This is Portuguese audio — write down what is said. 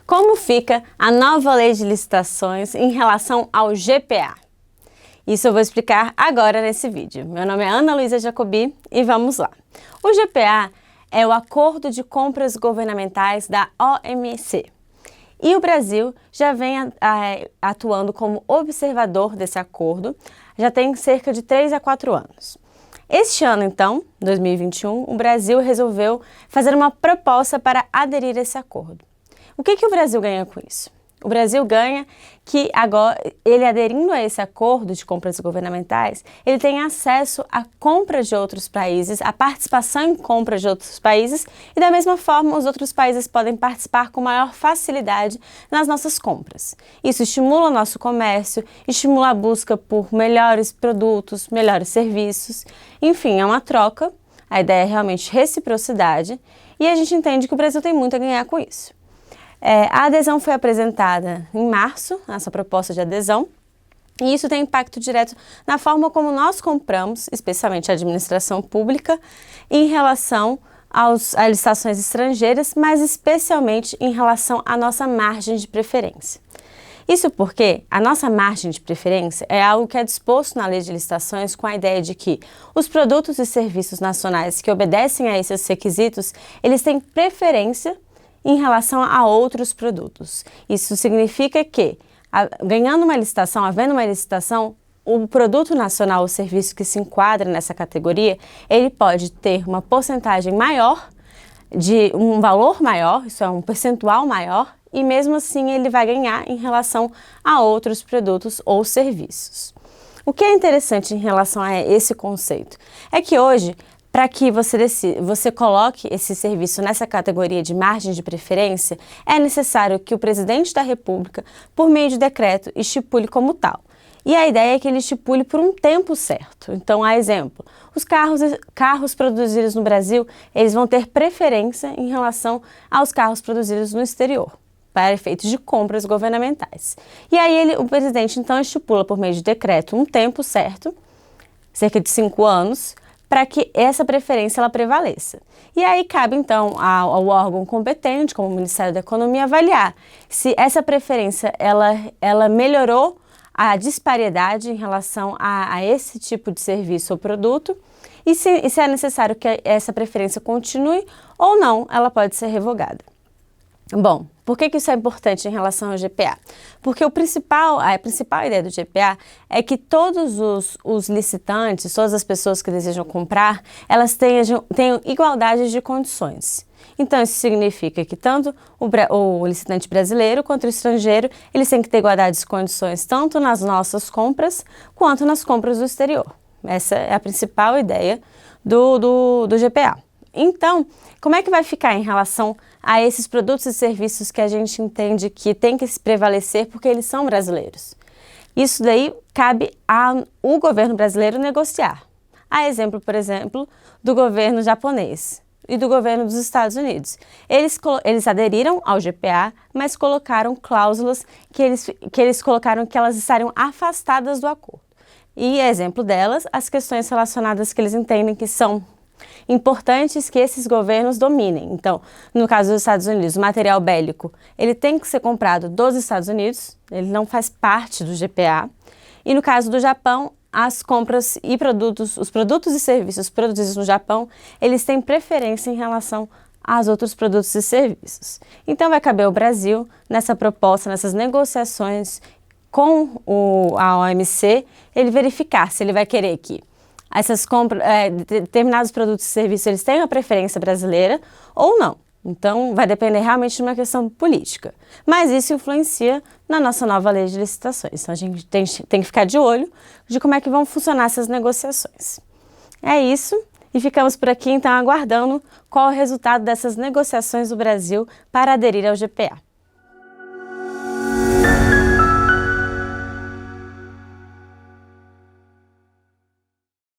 Como fica a nova lei de licitações em relação ao GPA? Isso eu vou explicar agora nesse vídeo. Meu nome é Ana Luísa Jacobi e vamos lá. O GPA é o Acordo de Compras Governamentais da OMC. E o Brasil já vem atuando como observador desse acordo, já tem cerca de 3 a 4 anos. Este ano, então, 2021, o Brasil resolveu fazer uma proposta para aderir a esse acordo. O que o Brasil ganha com isso? O Brasil ganha que agora, ele aderindo a esse acordo de compras governamentais, ele tem acesso a compras de outros países, a participação em compras de outros países e da mesma forma os outros países podem participar com maior facilidade nas nossas compras. Isso estimula o nosso comércio, estimula a busca por melhores produtos, melhores serviços, enfim, é uma troca, a ideia é realmente reciprocidade e a gente entende que o Brasil tem muito a ganhar com isso. A adesão foi apresentada em março, essa proposta de adesão, e isso tem impacto direto na forma como nós compramos, especialmente a administração pública, em relação às licitações estrangeiras, mas especialmente em relação à nossa margem de preferência. Isso porque a nossa margem de preferência é algo que é disposto na lei de licitações com a ideia de que os produtos e serviços nacionais que obedecem a esses requisitos, eles têm preferência em relação a outros produtos. Isso significa que, ganhando uma licitação, havendo uma licitação, o produto nacional ou serviço que se enquadra nessa categoria, ele pode ter uma porcentagem maior, de um valor maior, isso é um percentual maior, e mesmo assim ele vai ganhar em relação a outros produtos ou serviços. O que é interessante em relação a esse conceito é que hoje, para que você coloque esse serviço nessa categoria de margem de preferência, é necessário que o presidente da República, por meio de decreto, estipule como tal. E a ideia é que ele estipule por um tempo certo. Então, a exemplo, os carros produzidos no Brasil, eles vão ter preferência em relação aos carros produzidos no exterior, para efeitos de compras governamentais. E aí o presidente, então, estipula por meio de decreto um tempo certo, cerca de 5 anos, para que essa preferência ela prevaleça. E aí cabe então ao órgão competente, como o Ministério da Economia, avaliar se essa preferência ela melhorou a disparidade em relação a esse tipo de serviço ou produto e se é necessário que essa preferência continue ou não, ela pode ser revogada. Bom, por que isso é importante em relação ao GPA? Porque a principal ideia do GPA é que todos os licitantes, todas as pessoas que desejam comprar, elas tenham igualdade de condições. Então, isso significa que tanto o licitante brasileiro quanto o estrangeiro, eles têm que ter igualdade de condições tanto nas nossas compras quanto nas compras do exterior. Essa é a principal ideia do GPA. Então, como é que vai ficar em relação a esses produtos e serviços que a gente entende que tem que se prevalecer porque eles são brasileiros? Isso daí cabe ao governo brasileiro negociar. A exemplo, por exemplo, do governo japonês e do governo dos Estados Unidos. Eles aderiram ao GPA, mas colocaram cláusulas que eles colocaram que elas estariam afastadas do acordo. E exemplo delas, as questões relacionadas que eles entendem que são importantes que esses governos dominem. Então, no caso dos Estados Unidos, o material bélico, ele tem que ser comprado dos Estados Unidos, ele não faz parte do GPA. E no caso do Japão, as compras e os produtos e serviços produzidos no Japão, eles têm preferência em relação aos outros produtos e serviços. Então, vai caber ao Brasil, nessa proposta, nessas negociações com a OMC, ele verificar se ele vai querer que essas compras, determinados produtos e serviços, eles têm a preferência brasileira ou não. Então, vai depender realmente de uma questão política. Mas isso influencia na nossa nova lei de licitações. Então, a gente tem que ficar de olho de como é que vão funcionar essas negociações. É isso. E ficamos por aqui, então, aguardando qual é o resultado dessas negociações do Brasil para aderir ao GPA.